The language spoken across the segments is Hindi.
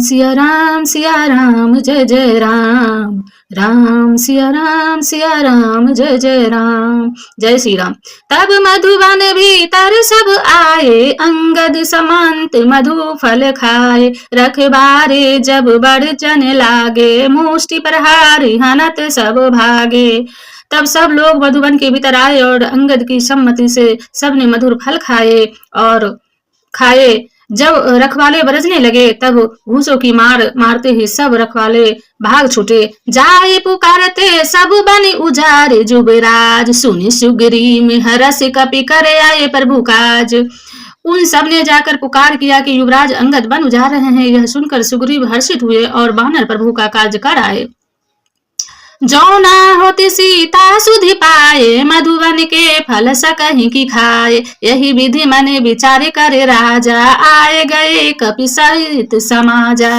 सिया राम जय जय राम। राम सिया राम जय जय राम। जय श्री राम। तब मधुवन भीतर सब आए, अंगद समंत मधु फल खाए। रखबारे जब बढ़ लागे, मुष्टि प्रहारी हनत सब भागे। तब सब लोग मधुवन के भीतर आए और अंगद की सम्मति से सबने मधुर फल खाए। जब रखवाले बरसने लगे तब घूसों की मारते ही सब रखवाले भाग छूटे। जाए पुकारते सब बने उजारे, जुबराज सुनि सुग्रीव हरस कपि करे आए प्रभु काज। उन सब ने जाकर पुकार किया कि युवराज अंगद बन उजार रहे हैं। यह सुनकर सुग्रीव हर्षित हुए और वानर प्रभु का कार्य कर आए। जो ना होती सीता सुधि पाए, मधुवन के फल सकहीं की खाए। यही विधि मने विचारे करे राजा, आए गए कपि सहित समाजा।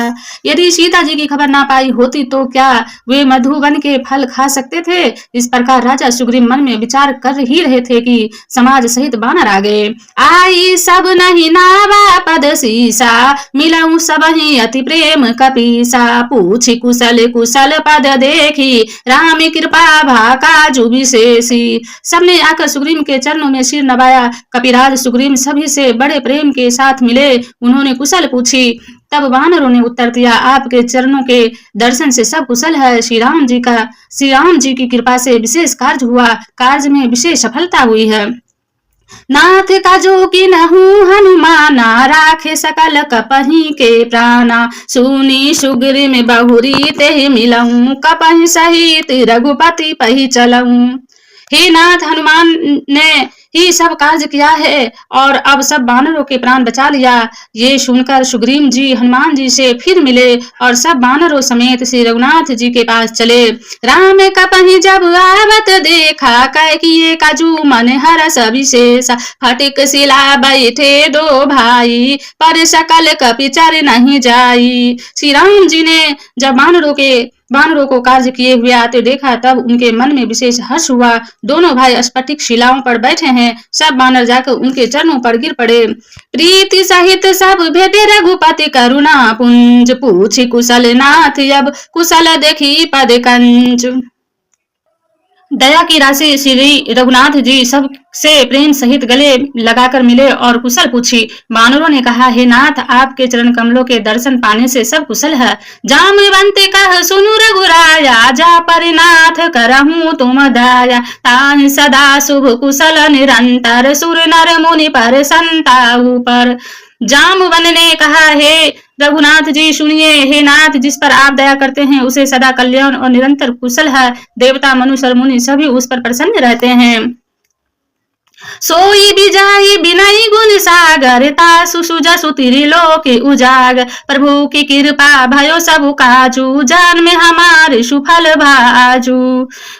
यदि सीता जी की खबर ना पाई होती तो क्या वे मधुवन के फल खा सकते थे। इस प्रकार राजा सुग्रीव मन में विचार कर ही रहे थे कि समाज सहित बानर आ गए। आई सब नहीं नावा पद सीसा, मिलऊं सबहि अति प्रेम कपीसा। पूछी कुशल कुशल पद देखी, राम कृपा भा काजु विशेषी। सबने आकर सुग्रीव के चरणों में सिर नवाया। कपिराज सुग्रीव सभी से बड़े प्रेम के साथ मिले। उन्होंने कुशल पूछी। तब वानरों ने उत्तर दिया, आपके चरणों के दर्शन से सब कुशल है। श्री राम जी की कृपा से विशेष कार्य हुआ, कार्य में विशेष सफलता हुई है। नाथ का जो कि नहु हनुमाना, राखे सकल कपहि के प्राणा। सुनी सुग्रीव में बहुरी ते मिलऊं, कपहि सहित रघुपति पहि चलऊं। हे नाथ, हनुमान ने ही सब कार्य किया है और अब सब वानरों के प्राण बचा लिया। ये सुनकर सुग्रीव जी हनुमान जी से फिर मिले और सब वानरों समेत श्री रघुनाथ जी के पास चले। राम कपहि जब आवत देखा, कह किए काजू मन हरस विशेष। फटिक शिला बैठे दो भाई, पर सकल कपि चर नहीं जाई। श्री राम जी ने जब वानरों को कार्य किए हुए आते देखा तब उनके मन में विशेष हर्ष हुआ। दोनों भाई स्फटिक शिलाओं पर बैठे हैं। सब वानर जाकर उनके चरणों पर गिर पड़े। प्रीति सहित सब भेटे रघुपति करुणा पुंज, पूछी कुशल नाथ अब कुशल देखी पद कंज। दया की राशि श्री रघुनाथ जी सब से प्रेम सहित गले लगाकर मिले और कुशल पूछी। वानरों ने कहा, हे नाथ, आपके चरण कमलों के दर्शन पाने से सब कुशल है। जामवंत कह सुनु रघुराया, जा परिनाथ करहूं तुम दाया। ताहि सदा शुभ कुशल निरंतर, सुर नर मुनि पर संता ऊपर। जामवन ने कहा, हे रघुनाथ जी सुनिए। हे नाथ, जिस पर आप दया करते हैं उसे सदा कल्याण और निरंतर कुशल है। देवता मनुष्य मुनि सभी उस पर प्रसन्न रहते हैं। सोई बिजाई बिनई गुण सागर, तासु सुजसु त्रिलोक उजागर। प्रभु की कृपा भयो सब काजू, जान में हमारे सुफल भाजू।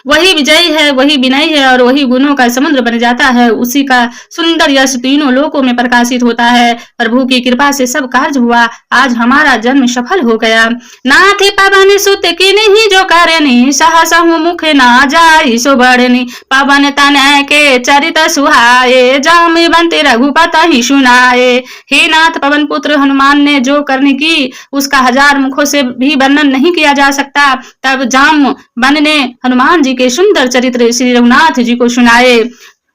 वही विजयी है, वही विनयी है और वही गुणों का समुद्र बन जाता है। उसी का सुंदर यश तीनों लोकों में प्रकाशित होता है। प्रभु की कृपा से सब कार्य हुआ। आज हमारा जन्म सफल हो गया। नाथ पवन सुत की नहीं जो करनी, सहसहु मुख ना जाई सो बढ़नी। पवन तनय के चरित सुहाए, जामवंत रघुपति ही सुनाए। हे नाथ, पवन पुत्र हनुमान ने जो करनी की उसका 1000 मुखों से भी वर्णन नहीं किया जा सकता। तब जामवन ने हनुमान जी के सुंदर चरित्र श्री रघुनाथ जी को सुनाए।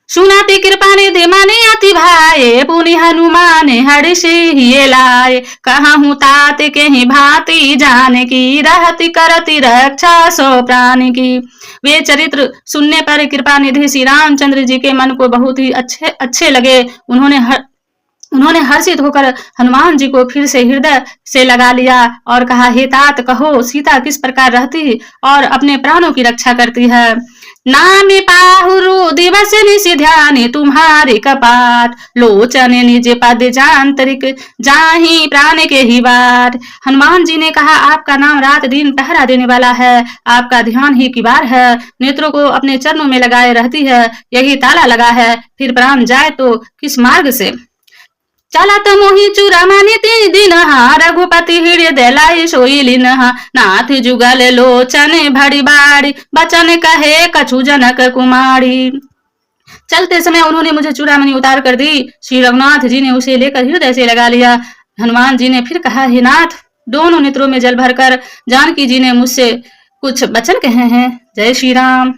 सुनाती कृपा निधि माने अति भाए, पुनि हनुमान हर्ष हिये लाए। कहूँ तात के ही भांति जान की, रहती करती रक्षा सो प्राण की। वे चरित्र सुनने पर कृपा निधि श्री रामचंद्र जी के मन को बहुत ही अच्छे लगे। उन्होंने हर्षित होकर हनुमान जी को फिर से हृदय से लगा लिया और कहा, हे तात, कहो सीता किस प्रकार रहती और अपने प्राणों की रक्षा करती है। नाम पाहुरु दिवस निशि ध्यान, तुम्हारे कपाट लोचन निज पद जांतरिक, जाहि प्राण के ही बाट। हनुमान जी ने कहा, आपका नाम रात दिन पहरा देने वाला है। आपका ध्यान ही किबार है, नेत्रों को अपने चरणों में लगाए रहती है। यही ताला लगा है, फिर प्राण जाए तो किस मार्ग से। चलत मोहि चूरमणि तीन दिन, रघुपति हृदय लाई सोई लीन। नाथ जुगल लोचन भरी बाड़ी, बचन कहे कछु जनक कुमारी। चलते समय उन्होंने मुझे चूड़ामणि उतार कर दी। श्री रघुनाथ जी ने उसे लेकर हृदय से लगा लिया। हनुमान जी ने फिर कहा, हे नाथ, दोनों नेत्रों में जल भरकर जानकी जी ने मुझसे कुछ वचन कहे हैं। जय श्री राम।